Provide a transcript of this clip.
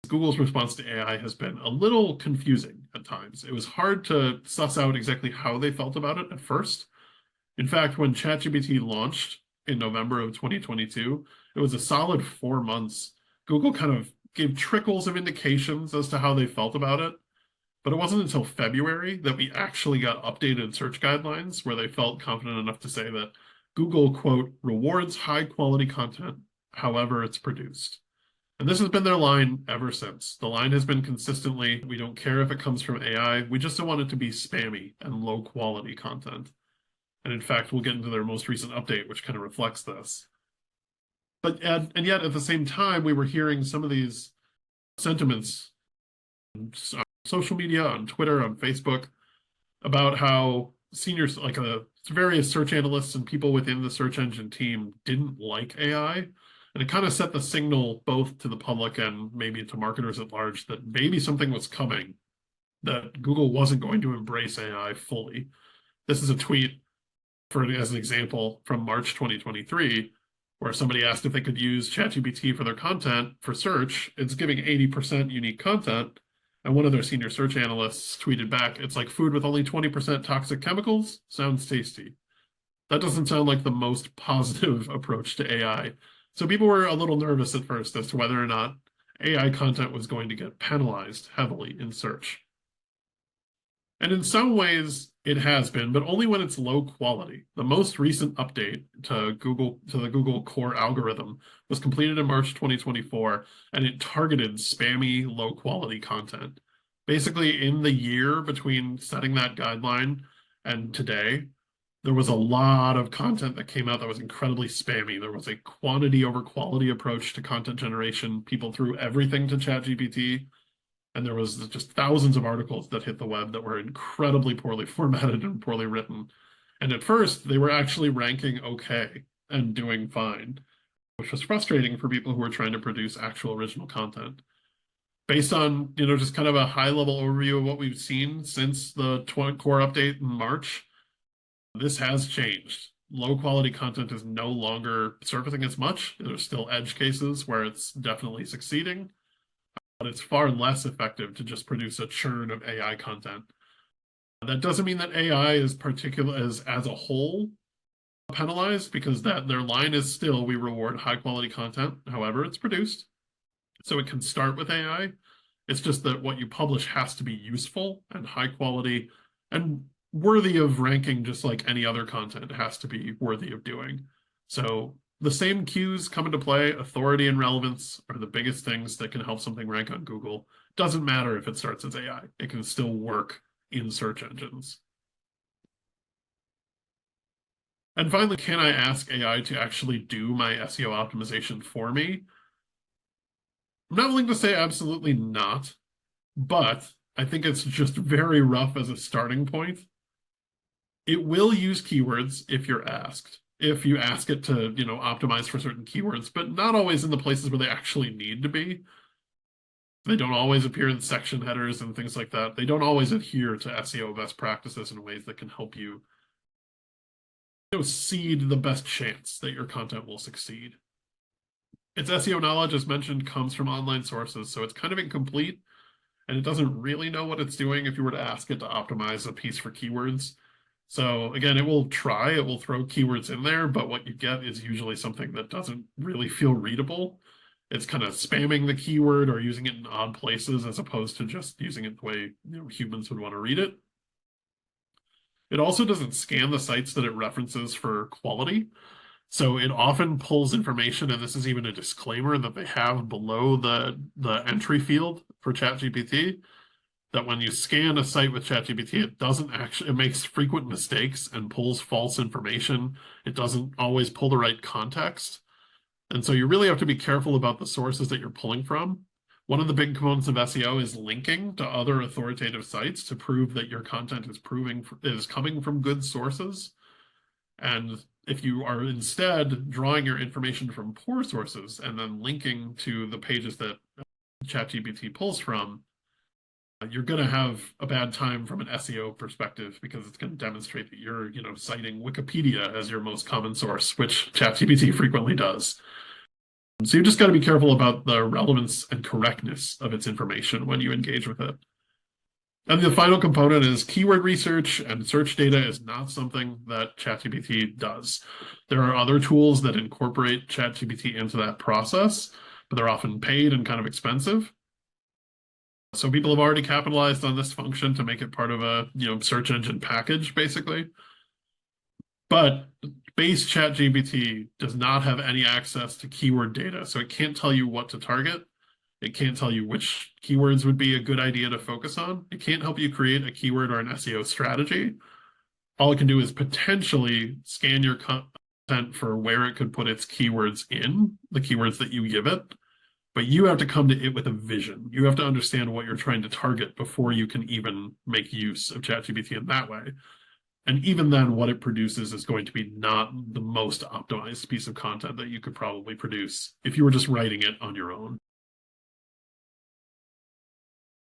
Google's response to AI has been a little confusing at times. It was hard to suss out exactly how they felt about it at first. In fact, when ChatGPT launched in November of 2022, it was a solid 4 months. Google kind of gave trickles of indications as to how they felt about it. But it wasn't until February that we actually got updated search guidelines where they felt confident enough to say that Google, quote, rewards high quality content however it's produced. And this has been their line ever since. The line has been consistently, we don't care if it comes from AI, we just don't want it to be spammy and low quality content. And in fact, we'll get into their most recent update, which kind of reflects this. And yet at the same time, we were hearing some of these sentiments on social media, on Twitter, on Facebook, about how seniors, like various search analysts and people within the search engine team didn't like AI. And it kind of set the signal both to the public and maybe to marketers at large that maybe something was coming, that Google wasn't going to embrace AI fully. This is a tweet, as an example, from March 2023, where somebody asked if they could use ChatGPT for their content for search. It's giving 80% unique content. And one of their senior search analysts tweeted back, it's like food with only 20% toxic chemicals. Sounds tasty. That doesn't sound like the most positive approach to AI. So people were a little nervous at first as to whether or not AI content was going to get penalized heavily in search. And in some ways, it has been, but only when it's low quality. The most recent update to the Google core algorithm was completed in March 2024, and it targeted spammy, low quality content. Basically, in the year between setting that guideline and today, there was a lot of content that came out that was incredibly spammy. There was a quantity over quality approach to content generation. People threw everything to ChatGPT. And there was just thousands of articles that hit the web that were incredibly poorly formatted and poorly written. And at first, they were actually ranking okay and doing fine, which was frustrating for people who were trying to produce actual original content. Based on, just kind of a high-level overview of what we've seen since the core update in March, this has changed. Low-quality content is no longer surfacing as much. There's still edge cases where it's definitely succeeding, but it's far less effective to just produce a churn of AI content. That doesn't mean that AI is as a whole penalized, because that their line is still, we reward high quality content however it's produced. So it can start with AI. It's just that what you publish has to be useful and high quality and worthy of ranking, just like any other content has to be worthy of doing. So the same cues come into play. Authority and relevance are the biggest things that can help something rank on Google. Doesn't matter if it starts as AI. It can still work in search engines. And finally, can I ask AI to actually do my SEO optimization for me? I'm not willing to say absolutely not, but I think it's just very rough as a starting point. It will use keywords if you're asked. If you ask it to, optimize for certain keywords, but not always in the places where they actually need to be. They don't always appear in section headers and things like that. They don't always adhere to SEO best practices in ways that can help you, seed the best chance that your content will succeed. Its SEO knowledge, as mentioned, comes from online sources, so it's kind of incomplete, and it doesn't really know what it's doing if you were to ask it to optimize a piece for keywords. So again, it will throw keywords in there, but what you get is usually something that doesn't really feel readable. It's kind of spamming the keyword or using it in odd places as opposed to just using it the way humans would want to read it. It also doesn't scan the sites that it references for quality. So it often pulls information, and this is even a disclaimer that they have below the entry field for ChatGPT, that when you scan a site with ChatGPT, it makes frequent mistakes and pulls false information. It doesn't always pull the right context. And so you really have to be careful about the sources that you're pulling from. One of the big components of SEO is linking to other authoritative sites to prove that your content is coming from good sources. And if you are instead drawing your information from poor sources and then linking to the pages that ChatGPT pulls from, you're going to have a bad time from an SEO perspective, because it's going to demonstrate that you're, citing Wikipedia as your most common source, which ChatGPT frequently does. So you just got to be careful about the relevance and correctness of its information when you engage with it. And the final component is keyword research, and search data is not something that ChatGPT does. There are other tools that incorporate ChatGPT into that process, but they're often paid and kind of expensive. So people have already capitalized on this function to make it part of a, search engine package, basically. But base ChatGPT does not have any access to keyword data, so it can't tell you what to target. It can't tell you which keywords would be a good idea to focus on. It can't help you create a keyword or an SEO strategy. All it can do is potentially scan your content for where it could put its keywords in, the keywords that you give it. But you have to come to it with a vision. You have to understand what you're trying to target before you can even make use of ChatGPT in that way. And even then, what it produces is going to be not the most optimized piece of content that you could probably produce if you were just writing it on your own.